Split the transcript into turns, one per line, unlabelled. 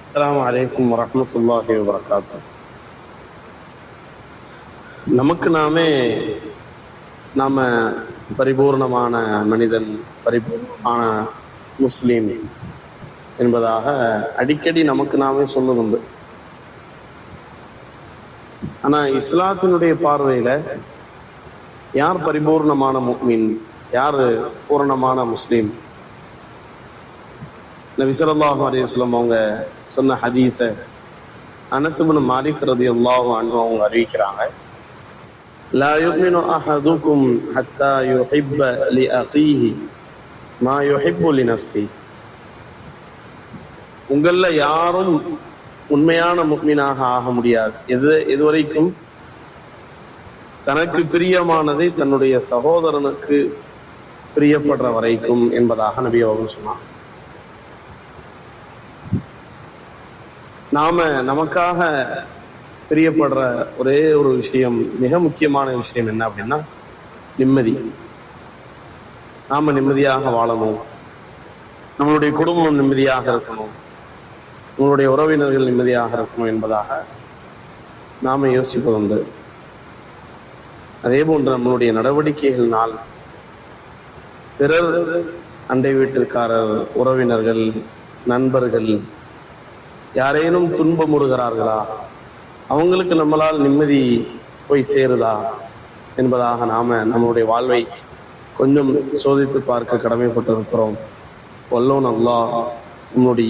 அஸ்ஸலாமு அலைக்கும் வரஹ்மத்துல்லாஹி வபரகாத்துஹு. நமக்கு நாம பரிபூர்ணமான மனிதன், பரிபூர்ணமான முஸ்லீம் என்பதாக அடிக்கடி நமக்கு நாமே சொல்லுதுண்டு. ஆனா இஸ்லாத்தினுடைய பார்வையில யார் பரிபூர்ணமான முஃமின், யார் பூரணமான முஸ்லீம்? நபி ஸல்லல்லாஹு அலைஹி வஸல்லம் அவங்க சொன்ன ஹதீஸ அனஸ் இப்னு மாலிக் ரலியல்லாஹு அன்ஹு அவங்க அறிவிக்கிறாங்க. லா யுமினு அஹதுக்கும் ஹத்தா யுஹிப்ப லி அஹீஹி மா யுஹிப்பு லி நஃப்ஸி. உங்கள யாரும் உண்மையான முஃமினாக ஆக முடியாது எதுவரைக்கும் தனக்கு பிரியமானதை தன்னுடைய சகோதரனுக்கு பிரியப்படுற வரைக்கும் என்பதாக நபி அவர்கள் சொன்னார். நாம நமக்காக பிரியப்படுற ஒரே ஒரு விஷயம், மிக முக்கியமான விஷயம் என்ன அப்படின்னா நிம்மதி. நாம நிம்மதியாக வாழணும், நம்மளுடைய குடும்பம் நிம்மதியாக இருக்கணும், நம்மளுடைய உறவினர்கள் நிம்மதியாக இருக்கணும் என்பதாக நாம யோசிப்பதுண்டு. அதே போன்று நம்மளுடைய நடவடிக்கைகளினால் பிறர், அண்டை வீட்டிற்காரர், உறவினர்கள், நண்பர்கள் யாரேனும் துன்பமுறுகிறார்களா, அவங்களுக்கு நம்மளால் நிம்மதி போய் சேருதா என்பதாக நாம நம்மளுடைய வாழ்வை கொஞ்சம் சோதித்து பார்க்க கடமைப்பட்டிருக்கிறோம். வல்லோன் அல்லாஹ் நம்மளுடைய